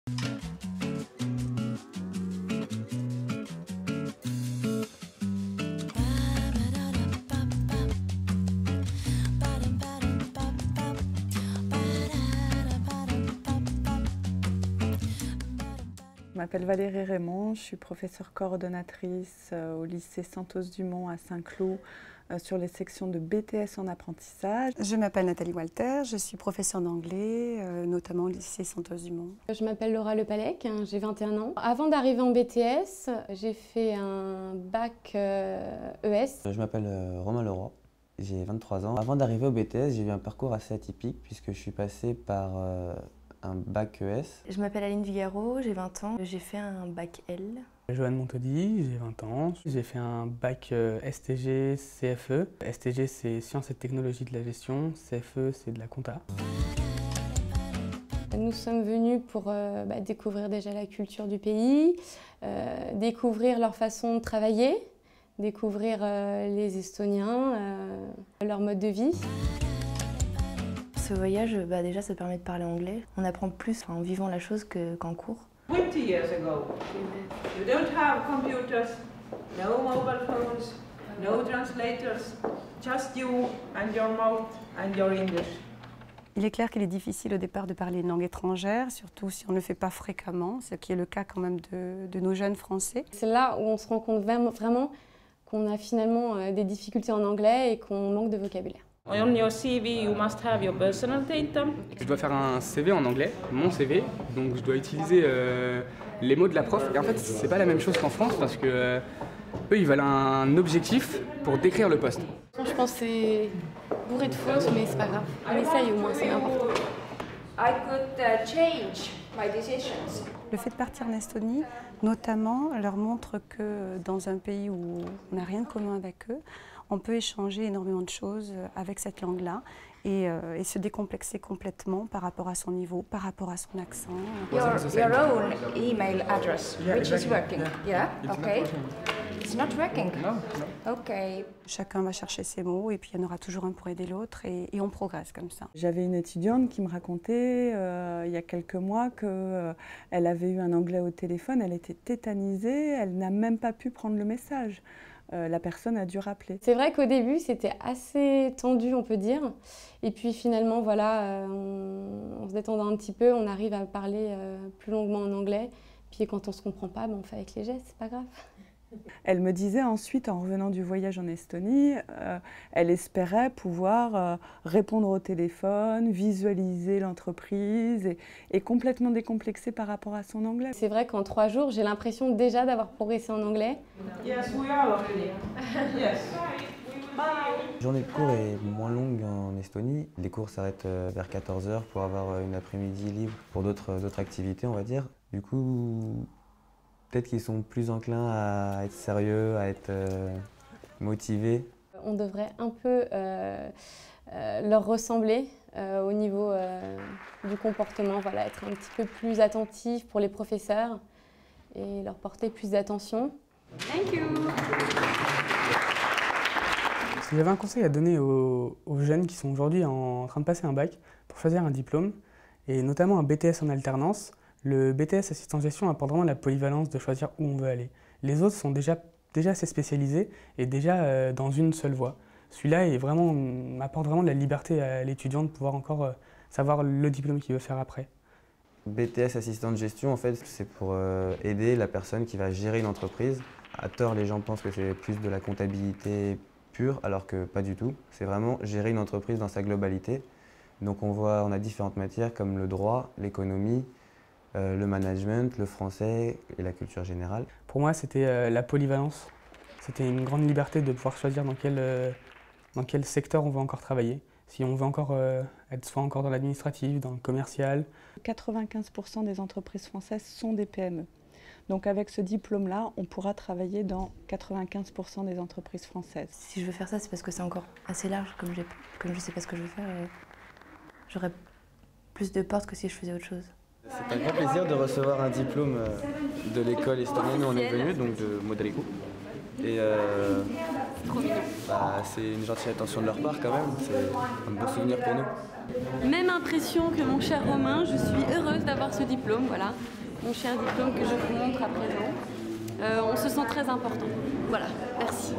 Je m'appelle Valérie Raymond, je suis professeure coordonnatrice au lycée Santos-Dumont à Saint-Cloud sur les sections de BTS en apprentissage. Je m'appelle Nathalie Walter, je suis professeure d'anglais, notamment au lycée Santos-Dumont. Je m'appelle Laura Lepalec, j'ai 21 ans. Avant d'arriver en BTS, j'ai fait un bac ES. Je m'appelle Romain Leroy, j'ai 23 ans. Avant d'arriver au BTS, j'ai eu un parcours assez atypique puisque je suis passé par un bac ES. Je m'appelle Aline Vigaro, j'ai 20 ans. J'ai fait un bac L. Joanne Montaudy, j'ai 20 ans. J'ai fait un bac STG, CFE. STG, c'est Sciences et Technologies de la Gestion. CFE, c'est de la compta. Nous sommes venus pour découvrir déjà la culture du pays, découvrir leur façon de travailler, découvrir les Estoniens, leur mode de vie. Ce voyage, déjà, ça permet de parler anglais. On apprend plus en vivant la chose qu'en cours. 20 years ago, you don't have computers, no mobile phones, no translators, just you and your mouth and your English. Il est clair qu'il est difficile au départ de parler une langue étrangère, surtout si on ne le fait pas fréquemment, ce qui est le cas quand même de nos jeunes Français. C'est là où on se rend compte vraiment qu'on a finalement des difficultés en anglais et qu'on manque de vocabulaire. On your CV, you must have your personal data. Je dois faire un CV en anglais, mon CV, donc je dois utiliser les mots de la prof. Et en fait, c'est pas la même chose qu'en France parce que eux, ils veulent un objectif pour décrire le poste. Je pense que c'est bourré de fautes, mais c'est pas grave. On essaye au moins, c'est important. I could change my decisions. Le fait de partir en Estonie, notamment, leur montre que dans un pays où on n'a rien de commun avec eux, on peut échanger énormément de choses avec cette langue-là et se décomplexer complètement par rapport à son niveau, par rapport à son accent. Your own email address, which is working, yeah? Okay. It's not working. No. Okay. Chacun va chercher ses mots et puis il y en aura toujours un pour aider l'autre et on progresse comme ça. J'avais une étudiante qui me racontait il y a quelques mois qu'elle avait eu un anglais au téléphone, elle était tétanisée, elle n'a même pas pu prendre le message. La personne a dû rappeler. C'est vrai qu'au début, c'était assez tendu, on peut dire. Et puis finalement, voilà, en se détendant un petit peu, on arrive à parler plus longuement en anglais. Puis quand on ne se comprend pas, on fait avec les gestes, c'est pas grave. Elle me disait ensuite, en revenant du voyage en Estonie, elle espérait pouvoir répondre au téléphone, visualiser l'entreprise et complètement décomplexée par rapport à son anglais. C'est vrai qu'en 3 jours, j'ai l'impression déjà d'avoir progressé en anglais. Yes, we are already. Yes. La journée de cours est moins longue en Estonie. Les cours s'arrêtent vers 14 h pour avoir une après-midi libre pour d'autres activités, on va dire. Du coup, peut-être qu'ils sont plus enclins à être sérieux, à être motivés. On devrait un peu leur ressembler au niveau du comportement, voilà, être un petit peu plus attentif pour les professeurs et leur porter plus d'attention. Thank you. Si j'avais un conseil à donner aux jeunes qui sont aujourd'hui en train de passer un bac pour choisir un diplôme, et notamment un BTS en alternance, le BTS assistant gestion apporte vraiment la polyvalence de choisir où on veut aller. Les autres sont déjà assez spécialisés et déjà dans une seule voie. Celui-là apporte vraiment de la liberté à l'étudiant de pouvoir encore savoir le diplôme qu'il veut faire après. BTS assistant de gestion, en fait, c'est pour aider la personne qui va gérer une entreprise. À tort, les gens pensent que c'est plus de la comptabilité pure, alors que pas du tout. C'est vraiment gérer une entreprise dans sa globalité. Donc on a différentes matières comme le droit, l'économie, le management, le français et la culture générale. Pour moi, c'était la polyvalence. C'était une grande liberté de pouvoir choisir dans quel secteur on veut encore travailler. Si on veut encore être soit encore dans l'administratif, dans le commercial. 95% des entreprises françaises sont des PME. Donc avec ce diplôme-là, on pourra travailler dans 95% des entreprises françaises. Si je veux faire ça, c'est parce que c'est encore assez large, comme je ne sais pas ce que je veux faire. J'aurais plus de portes que si je faisais autre chose. C'est un grand plaisir de recevoir un diplôme de l'école estonienne où on est venu, donc de Modaliku. Et c'est une gentille attention de leur part quand même, c'est un beau souvenir pour nous. Même impression que mon cher Romain, je suis heureuse d'avoir ce diplôme, voilà. Mon cher diplôme que je vous montre à présent. On se sent très important. Voilà, merci.